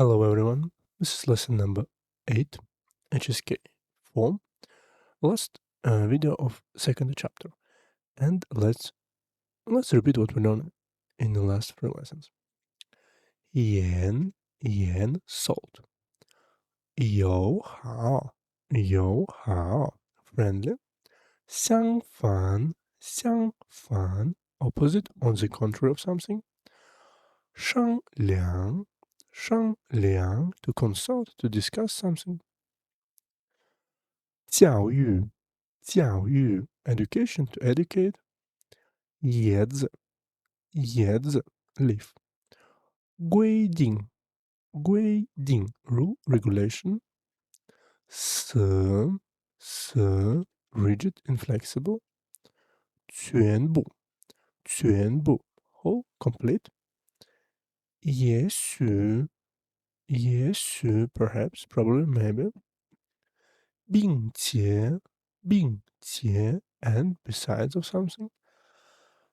Hello everyone, this is lesson number 8, HSK 4, last video of second chapter, and let's repeat what we learned in the last 3 lessons. Yen, salt. Yo hao, friendly. Xiang fan, opposite, on the contrary of something. Shang liang, to consult, to discuss something. 教育 education, to educate. 椰子 leaf. 规定 rule, regulation. 死 rigid, inflexible. 全部 whole, complete. 也许 perhaps, probably, maybe. 并且 and besides of something.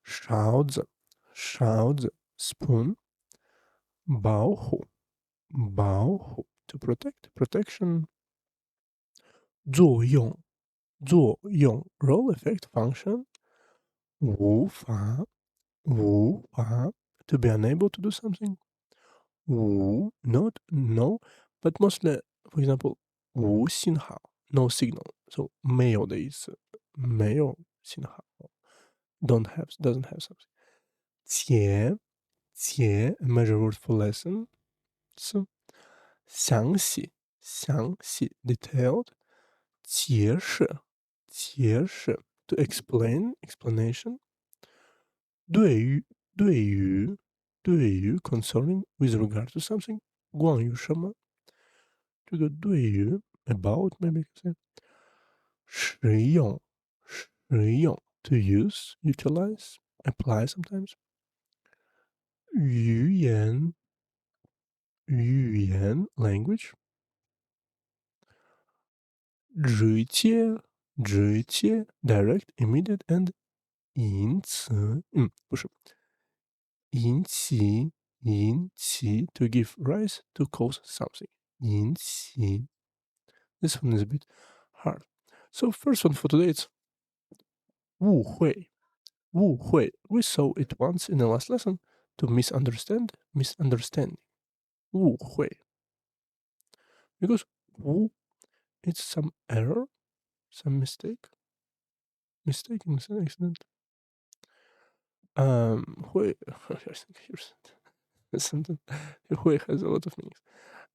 勺子 spoon. 保护 to protect, protection. 作用 role, effect, function. 无法 to be unable to do something. 无 not, no, but mostly, for example, 无信号 no signal, so 没有的意思，没有信号 doesn't have something. 且 a major word for lesson. So 详细 detailed. 解释 to explain, explanation. 对于 concerning, with regard to something. 关于什么？这个对于 about, maybe you can say. 实用 to use, utilize, apply sometimes. 语言 language. 直接 direct, immediate, and 引词不是引起 to give rise, to cause something. 引起 This one is a bit hard. So first one for today it's 误会 We saw it once in the last lesson. To misunderstanding. 误会 Because 误 it's some error, some mistake, accident. 会 here's something. 会 has a lot of meanings.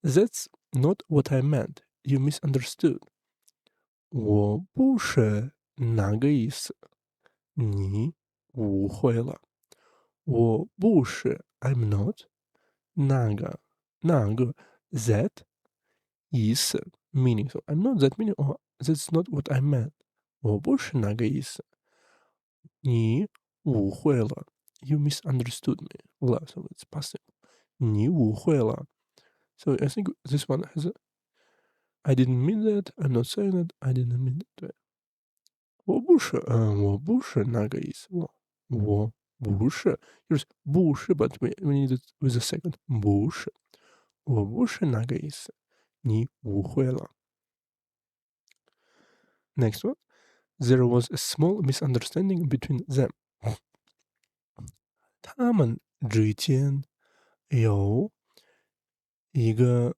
That's not what I meant. You misunderstood. 我不是那个意思，你误会了。我不是 I'm not 那个 that 意思 meaning. So I'm not that meaning, or that's not what I meant. 我不是那个意思。你误会了。You misunderstood me. So it's passive. 你误会了。So I think this one has a I didn't mean that. I'm not saying that. I didn't mean that. 对。我不是那个意思。我不是，就是不是 but we need it with a second. 不是。我不是那个意思。你误会了。Next one. There was a small misunderstanding between them. 他们之间有一个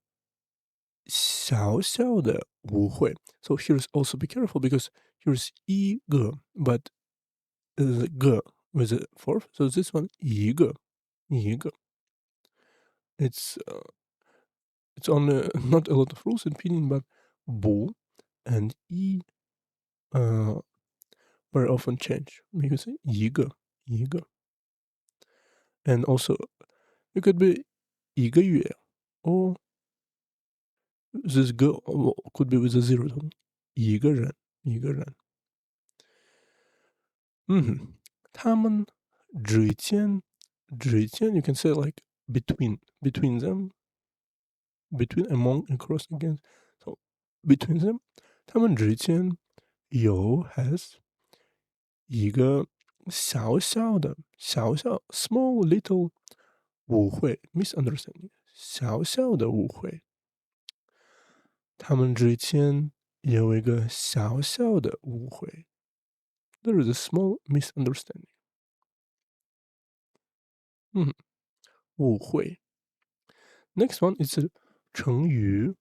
小小的误会。So here's also be careful because here's 一个 but the with a fourth. So this one 一个。It's only not a lot of rules in pinyin, but 不 and 一 very often change. You can say 一个。And also it could be 一个月 or this girl could be with a zero tone. 一个人。他们之间 you can say like between them, between, among, across, against. So between them, 他们之间有 has 一个小 small little 误会 misunderstanding. 小小的误会。他们之间有一个小小的误会。There is a small misunderstanding. 误会。Next one is a 成语。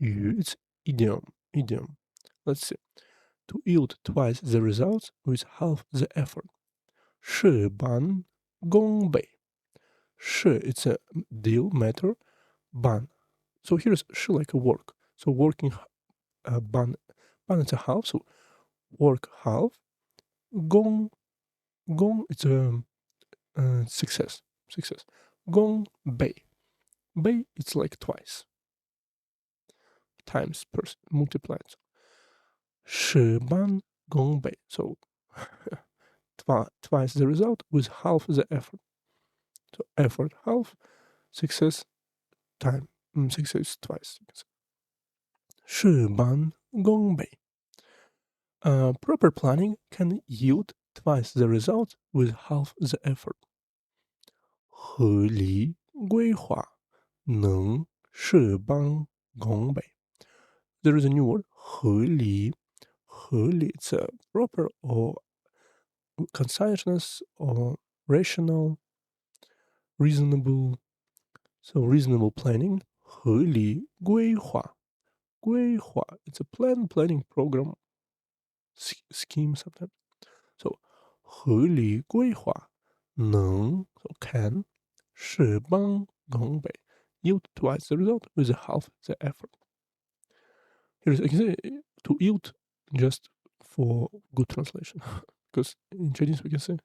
It's idiom. Let's see. To yield twice the results with half the effort. 事半功倍。事 it's a deal matter. 半 so here's 事 like a work. So working 半 it's a half. So work half. 功 it's a success. 功倍 it's like twice. Times per multiplied. 事半功倍 so twice the result with half the effort. So effort half, success time, success twice. 事半功倍 proper planning can yield twice the result with half the effort. 合理规划能事半功倍 There is a new word, 合理 it's a proper or conciseness or rational, reasonable. So reasonable planning, 合理规划 it's a planning program scheme sometimes. So 合理规划能 so can 事半功倍 yield twice the result with half the effort. Here's I can say to yield just for good translation because in Chinese we can say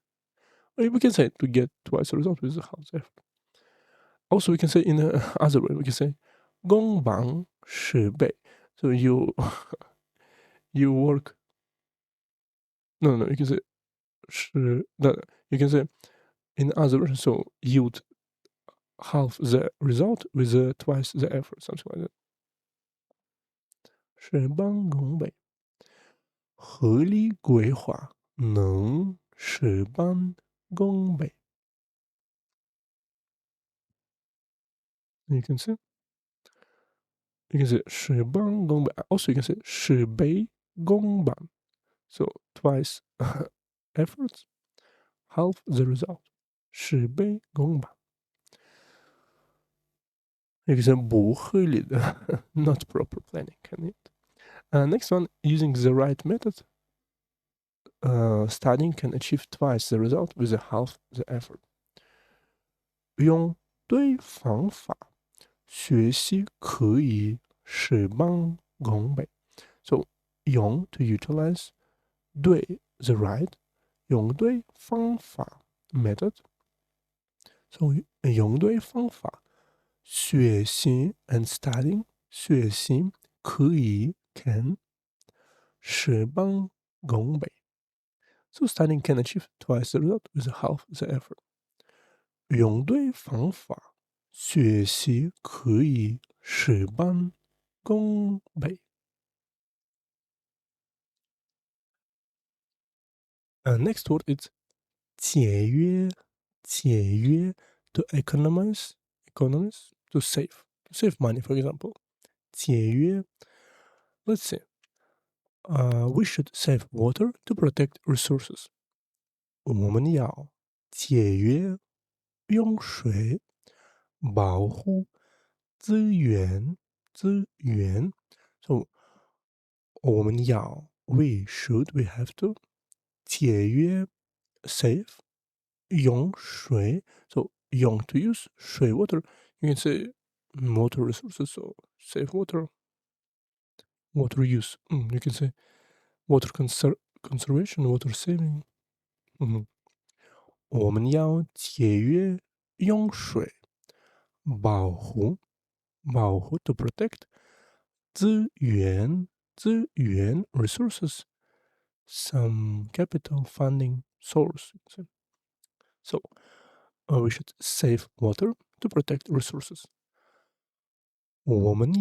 to get twice the result with half the effort. Also we can say in other way we can say 功bằng事倍 so you work no you can say 是 no, you can say in other words so yield half the result with twice the effort something like that 事半功倍合理规划能事半功倍 you can say 事半功倍 also you can say 事倍功半 so twice efforts half the result 事倍功半 you can say 不合理的 not proper planning can it next one using the right method studying can achieve twice the result with half the effort 用对方法学习可以事半功倍 so 用 to utilize 对 the right 用对方法 method so 用对方法学习 and studying 学习可以 can 事半功倍 so studying can achieve twice the result with half the effort 用对方法学习可以事半功倍 next word is 节约 to economize to save money for example 节约 let's see we should save water to protect resources 我们要节约用水保护资源 so 我们要 we have to 节约 save 用水 so 用 to use 水 water you can say water resources so save water use you can say water conservation water saving 我们要节约用水保护 to protect 资源 resources some capital funding source so we should save water to protect resources 我们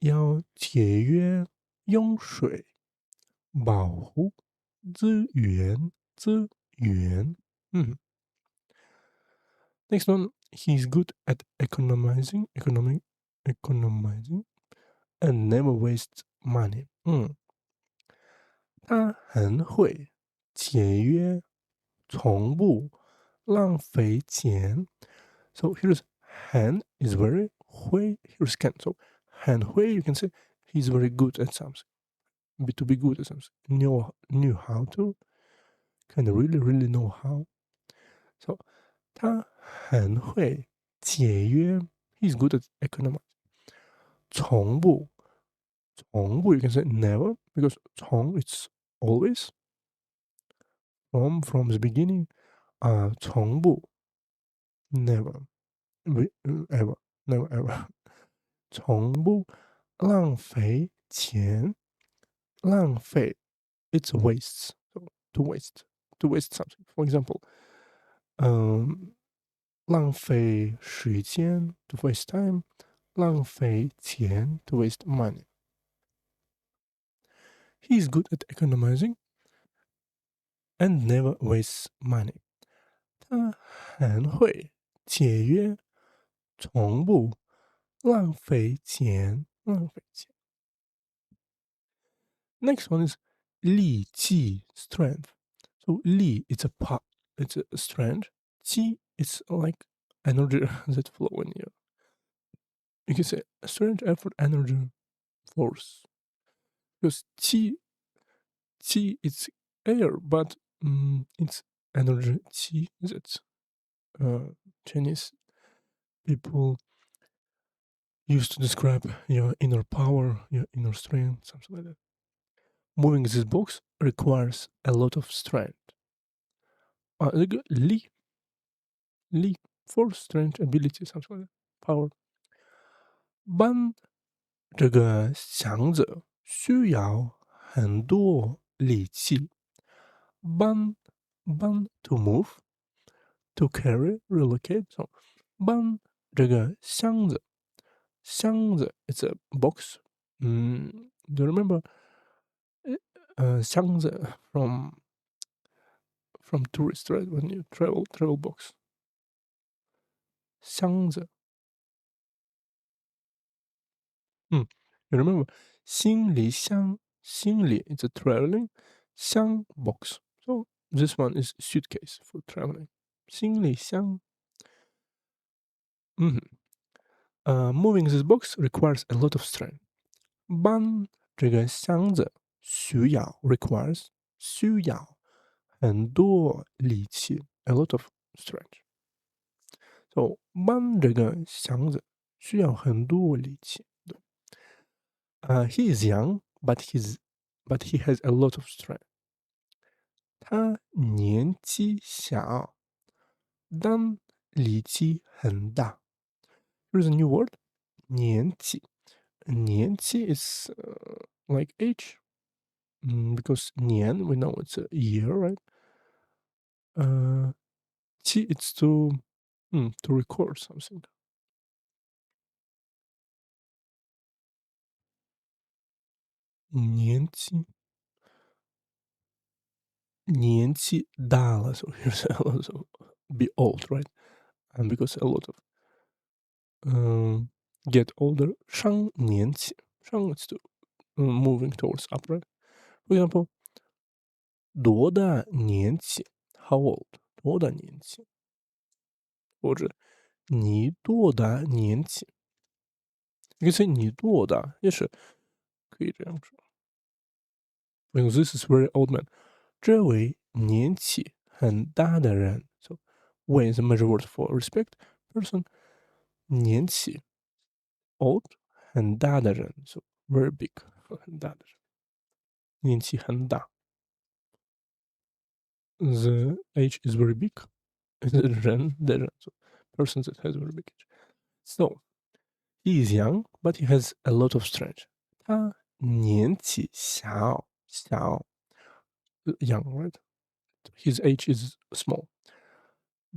要节约用水保护资源 next one He's good at economizing and never wastes money. 他很会节约，从不浪费钱。So here's Han is very Hui. Here's Ken. So Han Hui, you can say he's very good at something. To be good at something. Knew how to. Can really know how. So 他很会节约。He's good at economics. 从不 you can say never because 从 it's always from the beginning. 从不 never ever 从不浪费钱。浪费 it's wastes. So to waste something. For example, 浪费时间 to waste time. 浪费钱 to waste money. He's good at economizing and never wastes money. 他很会节约，从不浪费钱。Next one is 力气 strength. So 力 it's a strength. 气 it's like energy that flow in you. You can say strength, effort, energy, force. Because 气 it's air, but it's energy. 气 that Chinese people used to describe your inner power, your inner strength, something like that. Moving this box requires a lot of strength. Li force, strength, ability, something like that. Power. 搬这个箱子需要很多力气。搬 to move, to carry, relocate. So 搬这个箱子it's a box. Do you remember 箱子 from tourist, right? When you travel box. 箱子 you remember 行李箱 it's a traveling 箱 box. So this one is suitcase for traveling. 行李箱 moving this box requires a lot of strength. 搬这个箱子需要 requires 需要很多力气 a lot of strength. So 搬这个箱子需要很多力气。He is young, but he has a lot of strength. 他年纪小，但力气很大。Here's a new word. 年纪 is like age. Because 年 we know it's a year, right? 纪 it's to record something. 年纪大了 so here's a lot of be old, right? And because a lot of get older 上年纪上 it's to moving towards up, right? For example, 多大年纪 how old 多大年纪或者你多大年纪 you can say 你多大也是可以这样说。Because this is very old man. 这位年纪很大的人 so when is a measure word for respect person 年纪 old 很大的人 so very big 很大的人年纪很大 the age is very big 人的人 so person that has very big age. So he is young but he has a lot of strength. 他年纪小 young, right? His age is small.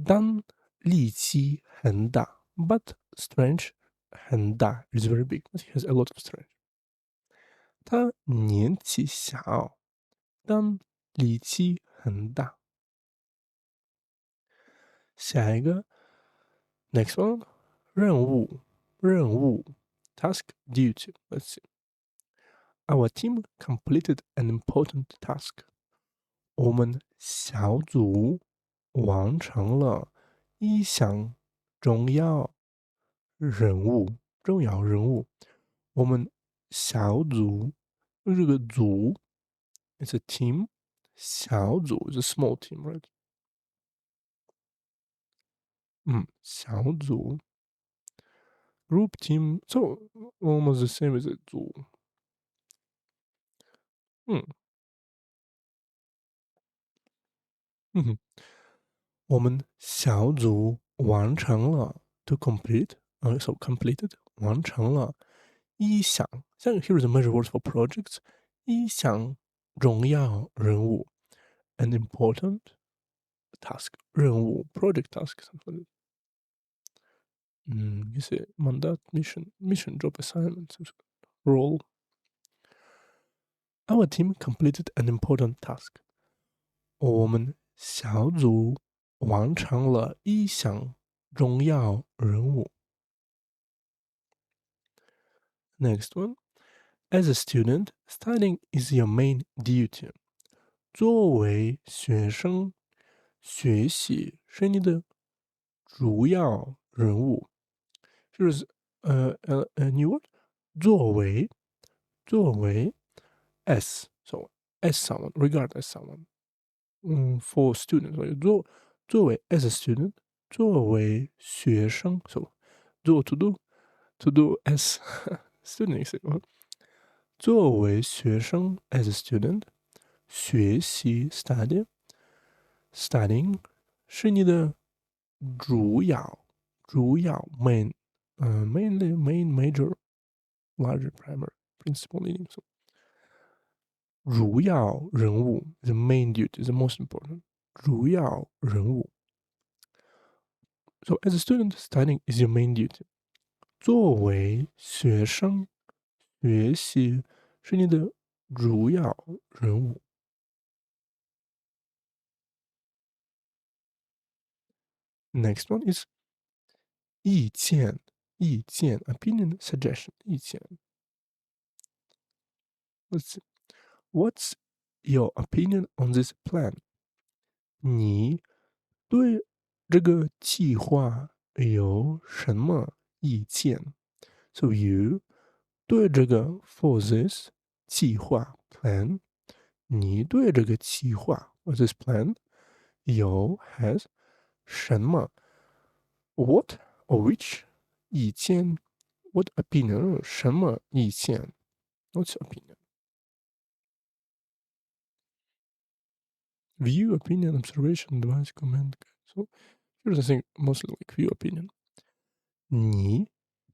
但力气很大 but strength 很大 is very big but he has a lot of strength. 他年纪小但力气很大。下一个 Next one, 任务 task duty. Let's see. Our team completed an important task. 我们小组完成了一项重要任务。重要任务，我们小组这个组 is a team，小组 is a small team, right？小组 group team, so almost the same as a 组。嗯嗯哼，我们小组完成了 to complete，so completed 完成了一项，像 here is a measure word for projects，一项重要任务，an important task 任务 project task something。you say mandat mission job assignment role. Our team completed an important task. 我们小组完成了一项重要任务。Next one. As a student, studying is your main duty. 作为学生，学习是你的主要任务。就是new word，作为 as so as someone regard as someone。for student，所以作为 as a student，作为学生，so to do as student 作为学生 as a student，学习 studying 是你的主要 mainly main major larger primary principal meaning， so 主要人物 the main duty the most important 主要人物。So as a student, studying is your main duty. 作为学生，学习是你的主要任务。Next one is 意见 opinion suggestion 意见。Let's see. What's your opinion on this plan? 你对这个计划有什么意见？ So you 对这个 for this 计划 plan， 你对这个计划 or this plan 有 has 什么 what or which 意见 what opinion 什么意见 what's your opinion view opinion observation advice comment so here's the thing mostly like view opinion 你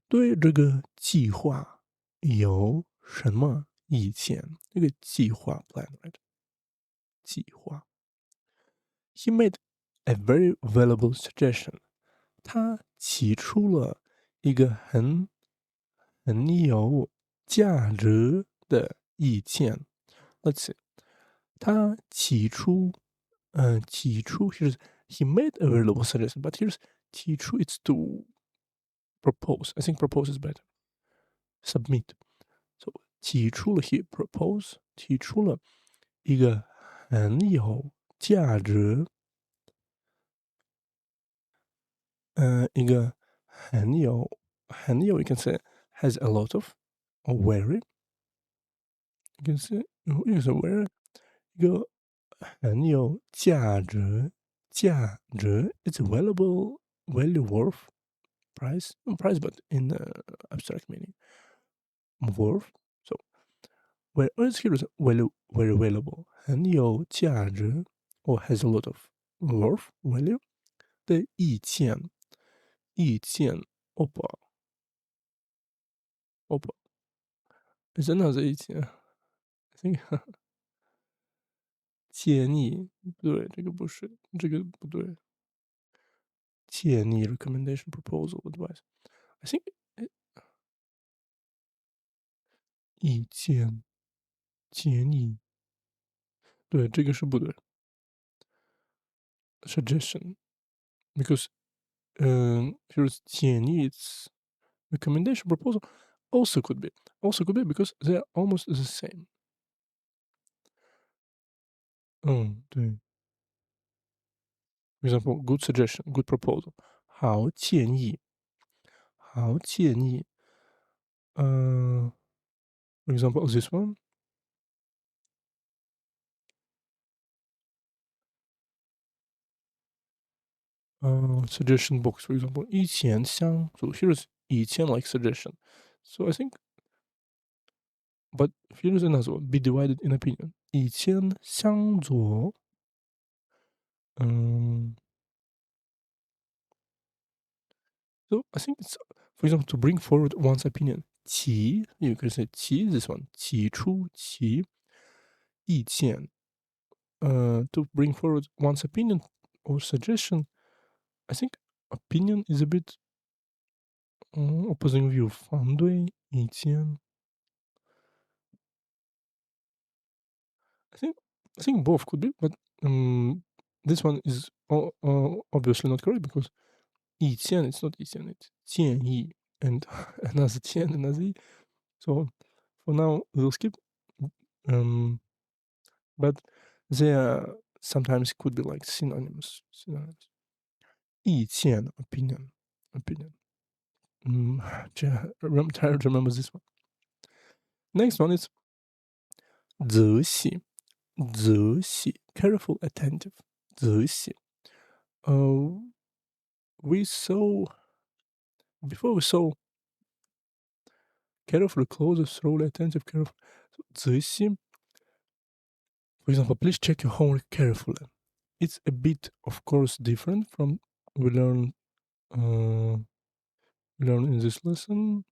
对这个计划有什么意见？这个计划 plan right 计划。He made a very valuable suggestion. 他提出了一个很有价值的意见。Let's see. 他提出 here's he made a valuable suggestion, but here's 提出 it's to propose. I think propose is better. Submit. So 提出了 he propose 提出了一个很有价值一个很有 you can say has a lot of or very you can say 一个是 very 一个很有价值 it's valuable value worth price but in abstract meaning worth so whereas here is value very valuable 很有价值 or has a lot of worth value 的意见 opa真的是意见 I think 建议不对，这个不是，这个不对。建议 recommendation proposal advice I think 意见建议对，这个是不对。Suggestion because here's 建议 it's recommendation proposal also could be because they're almost the same. 对。For example, good suggestion, good proposal. 好建议，好建议。For example, this one. Suggestion box, for example. 以前相左 here's 以前 like suggestion. So I think, but here's another one. Be divided in opinion. 以前相左。So I think it's, for example, to bring forward one's opinion. 其 you can say 其 this one. 起初其意见. To bring forward one's opinion or suggestion. I think opinion is a bit opposing view. 反对意见. I think both could be, but this one is obviously not correct because 意见 it's not 意见, it's 建议 and another 建 another 议. So for now we'll skip. But they sometimes could be like synonyms. 意见 opinion. Try to remember this one. Next one is 仔细 careful, attentive. 仔细. Before we saw careful, close, thoroughly, attentive, careful. 仔细. For example, please check your homework carefully. It's a bit, of course, different from we learn in this lesson.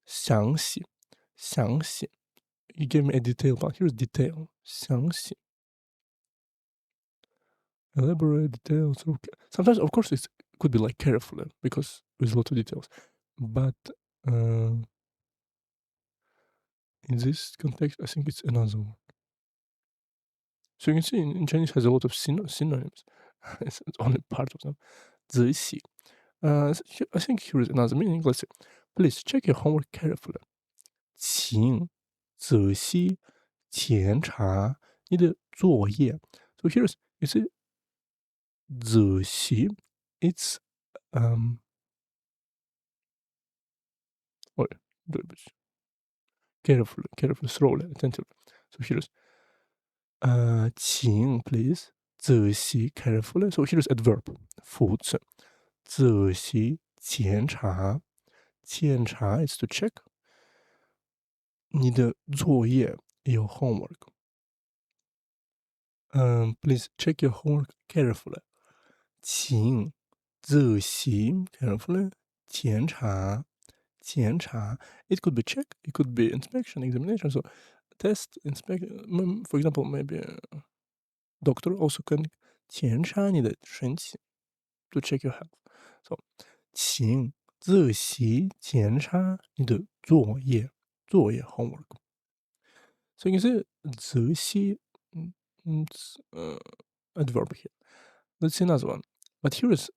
详细. You gave me a detail, but here's detail. 详细. Elaborate details. Sometimes, of course, it could be like carefully because with a lot of details. But in this context, I think it's another one. So you can see in Chinese has a lot of synonyms. It's only part of them. 仔细. I think here is another meaning. Let's see. Please check your homework carefully. 请仔细检查你的作业. So here's, you see, 仔细, it's carefully, slowly, attentively. So here's 请 please 仔细 carefully. So here's adverb 副词. 仔细检查 is to check 你的作业 your homework. Please check your homework carefully. 请仔细 carefully 检查 it could be check, it could be inspection, examination. So test, inspection. For example, maybe doctor also can 检查你的身体 to check your health. So 请仔细检查你的作业 homework. So you can say 仔细 it's adverb here. Let's see another one. But here is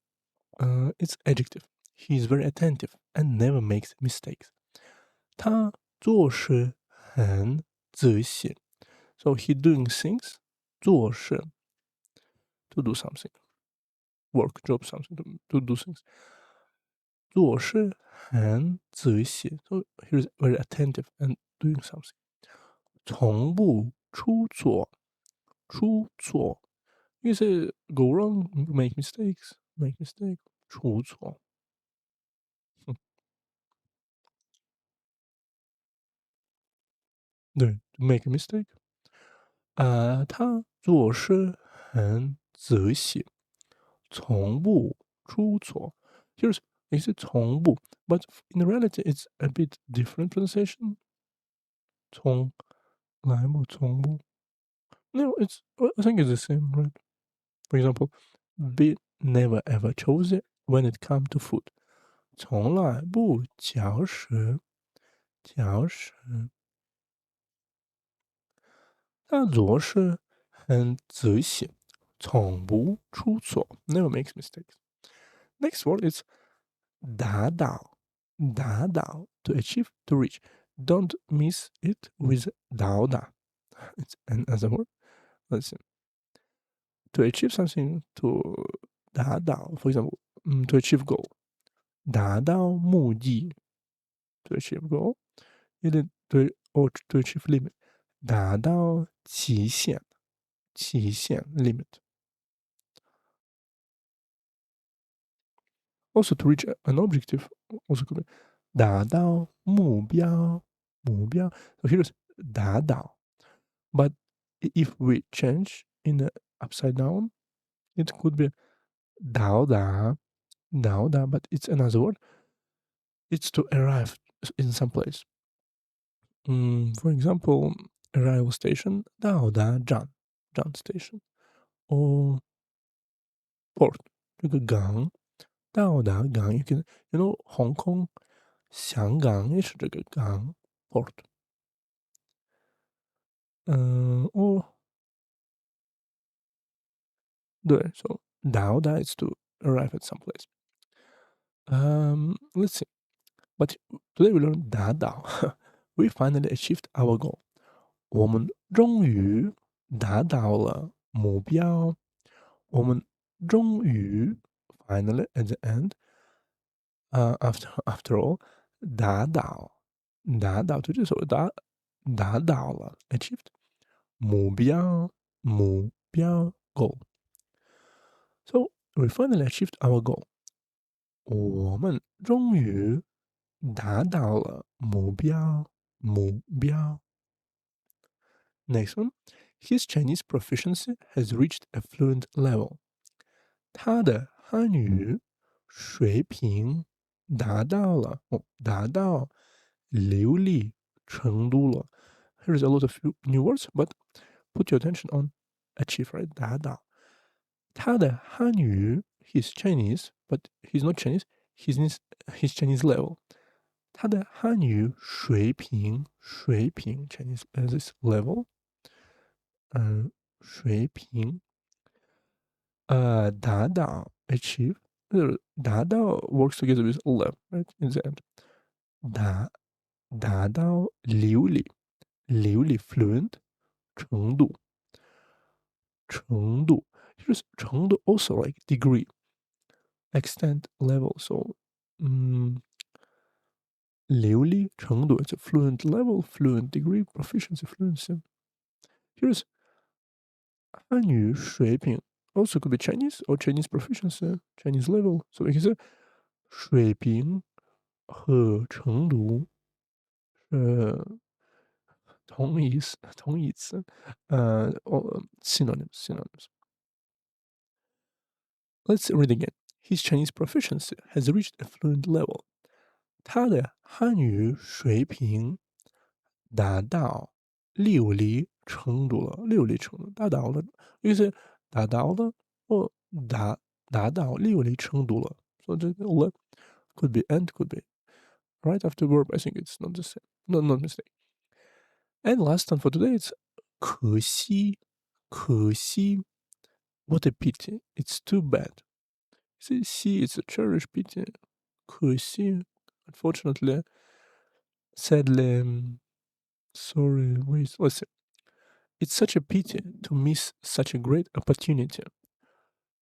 it's adjective. He is very attentive and never makes mistakes. 他做事很仔细. So he doing things 做事 to do something. Work, job, something, to do things. 做事很仔细. So he is very attentive and doing something. 从不出错. You say go wrong, make mistake. 出错. to make a mistake. 他做事很仔细，从不出错. Here's is it 从不, but in reality it's a bit different pronunciation. 从来不从不. No, I think it's the same, right? For example, be never ever choosy when it comes to food. 从来不挑食. 他做事很仔细.从不出错 ，never makes mistakes. Next word is 达到 to achieve, to reach. Don't miss it with 到达. It's another word. Let's see. To achieve something, to 达到 for example, to achieve goal. 达到目的 to achieve goal. Or to achieve limit. 达到期限 limit. Also to reach an objective also could be 达到目标 So here's 达到 But if we change in the upside down, it could be 到达 but it's another word. It's to arrive in some place. For example, arrival station 到达站 station or port 这个港到达港 you can Hong Kong 香港也是这个港 port. Or 对 so 到达 is to arrive at some place. Let's see. But today we learned 达到 We finally achieved our goal. 我们终于达到了目标。我们终于 finally at the end after all 达到这就是达到了 achieved 目标 goal. So we finally achieved our goal. 我们终于达到了目标 Next one, his Chinese proficiency has reached a fluent level. 他的汉语水平达到流利程度了。Here's a lot of new words, but put your attention on achieve, right? 达到。他的汉语 he's Chinese, but he's not Chinese. He's Chinese level. 他的汉语水平 Chinese this level. 水平达到 achieve 达到 works together with level, right? In the end. 达到流利 fluent 程度 Here's 程度 also like degree, extent, level. So 流利程度 it's a fluent level, fluent degree, proficiency, fluency. Here's 汉语水平 also could be Chinese or Chinese proficiency, Chinese level. So we can say 水平和程度同义词synonyms. Let's read again. His Chinese proficiency has reached a fluent level. 他的汉语水平达到流利程度了。达到了，意思达到了或达到流利程度了。So the le could be and could be right after verb. I think it's not the same. No, not mistake. And last one for today it's 可惜 What a pity. It's too bad. See, it's a cherished pity. 可惜 Unfortunately, sadly, sorry, let's see. It's such a pity to miss such a great opportunity.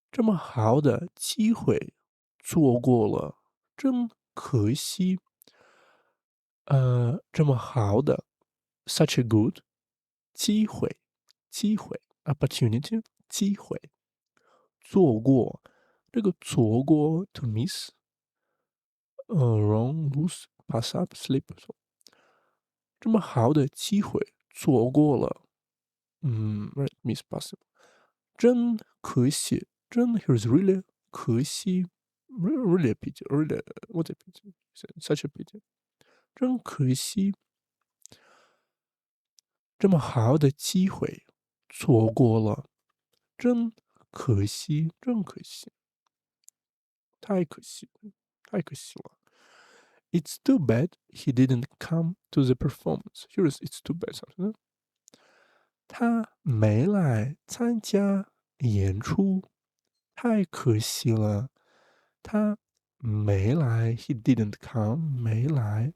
这么好的机会错过了，真可惜。这么好的 such a good 机会 opportunity 机会错过这个错过 to miss wrong lose pass up slip 这么好的机会错过了right miss possible 真可惜真 here's really 可惜 really a pity really what a pity such a pity 真可惜这么好的机会错过了，真可惜，真可惜，太可惜了。It's too bad he didn't come to the performance. Here's it's too bad something. 他没来参加演出，太可惜了，他没来，he didn't come，没来，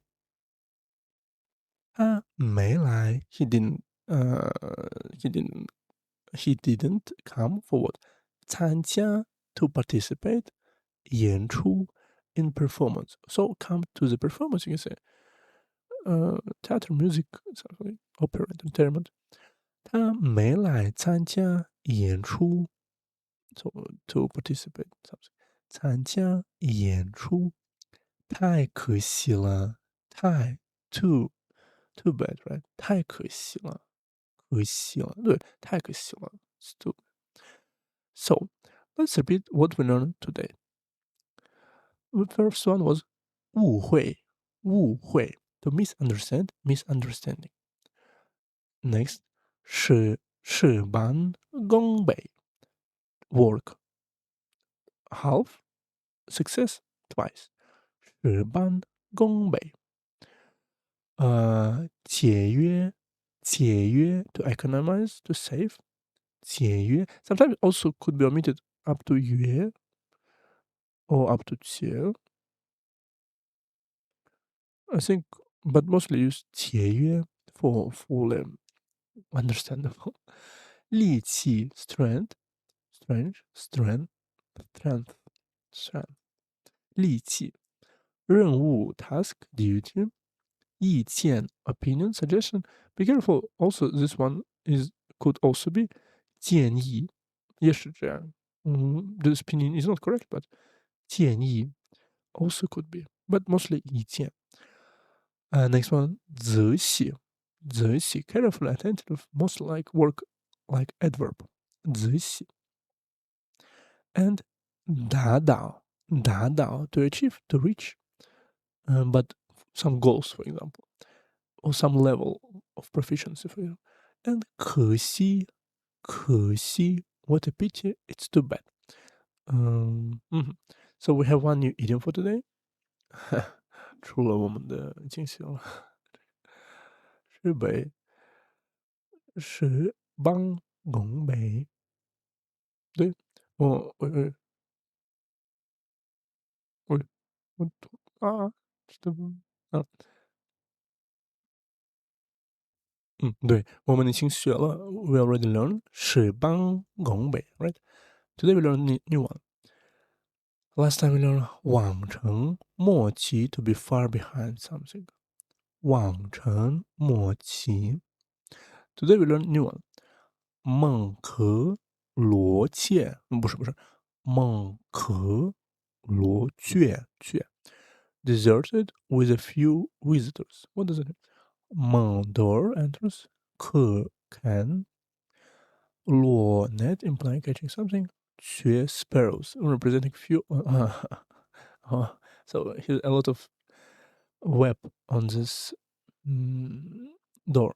他没来，he he didn't he didn't come for what？参加 to participate 演出 in performance. So come to the performance, you can say theater, music, something, opera, entertainment. 他没来参加演出，so to participate something. 参加演出，太可惜了，太 too bad, right？太可惜了，可惜了，对，太可惜了。So let's repeat what we learned today. The first one was 误会，误会 to misunderstand, misunderstanding. Next 事半功倍 work half success twice. 事半功倍。节约 to economize, to save. 节约 sometimes also could be omitted up to 约 or up to 节 I think, but mostly use 节约 for full understandable. 力气 strength, strength, strength. 力气任务 task, duty. 意见 opinion, suggestion. Be careful. Also, this one could also be 建议，也是这样。This opinion is not correct, but 建议 also could be, but mostly 意见。Next one, 则写 careful, attentive, most like work like adverb. 则写 and 达到 to achieve, to reach, but some goals, for example, or some level of proficiency, for example. And 可惜 what a pity, it's too bad. So we have one new idiom for today. 出了我们的惊喜了，是帮拱北，对，我这不啊，对，我们已经学了，we already learned 是帮拱北 right? Today we learn new one. Last time we learned 望尘莫及 to be far behind something. 望尘莫及。Today we learn new one. 孟轲罗雀，不是，孟轲罗雀 deserted with a few visitors. What does it mean? 孟 door enters, 轲 can, 罗 net implying catching something, 雀 sparrows representing few. So here's a lot of web on this door.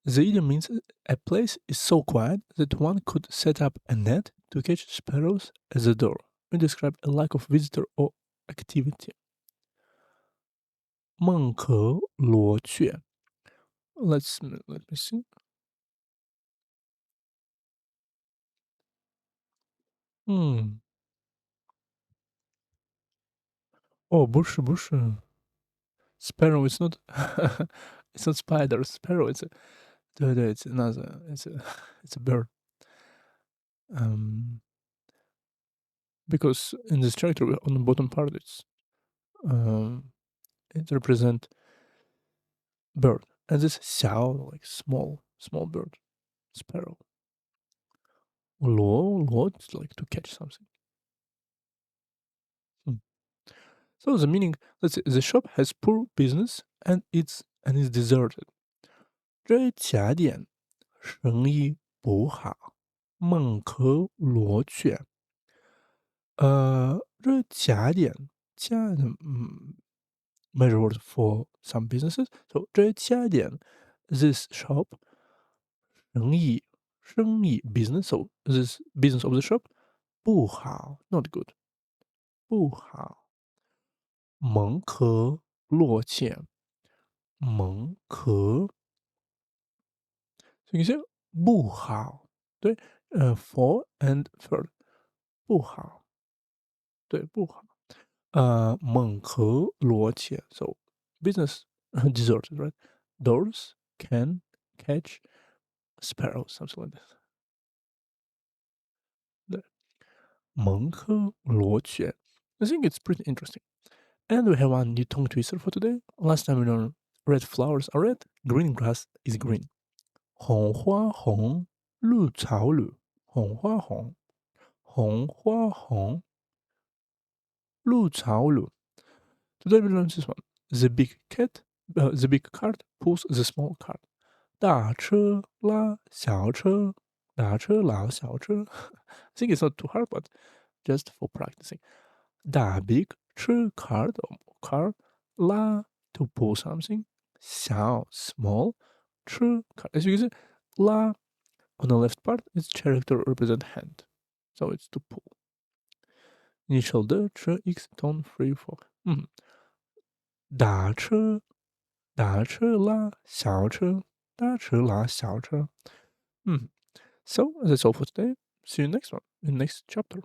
The idiom means a place is so quiet that one could set up a net to catch sparrows at the door. We describe a lack of visitor or activity. 孟轲罗雀 let me see. 不是 sparrow is not it's not spider. Sparrow it's it's another it's a bird. Because in this character on the bottom part it represents bird, and this xiao like small bird, sparrow. Luo it's like to catch something. So the meaning, let's say, the shop has poor business and is deserted. 这家店生意不好，孟轲罗雀。这家的measure word for some businesses. So 这家店 this shop 生意 business. So this business of the shop 不好 not good 不好。孟轲罗雀，孟轲，所以说不好，对， for and third 不好，对，不好。猛壳罗茄 so business deserts, right? Doors can catch sparrows, something like that. 对，蒙科罗茄 I think it's pretty interesting. And we have one new tongue twister for today. Last time we learned red flowers are red, green grass is green. 红花红，绿草绿，红花红，红花红，绿草绿。Today we learn this one. The big the big cart pulls the small cart. 大车拉小车，大车拉小车。I think it's not too hard, but just for practicing. 大 big 车 cart or car 拉 to pull something. 小 small 车 cart. As you can see, 拉 on the left part is character represent hand, so it's to pull. 你手的车 X ton free for. 打车，大车拉小车，大车拉小车。So that's all for today. See you next one in next chapter.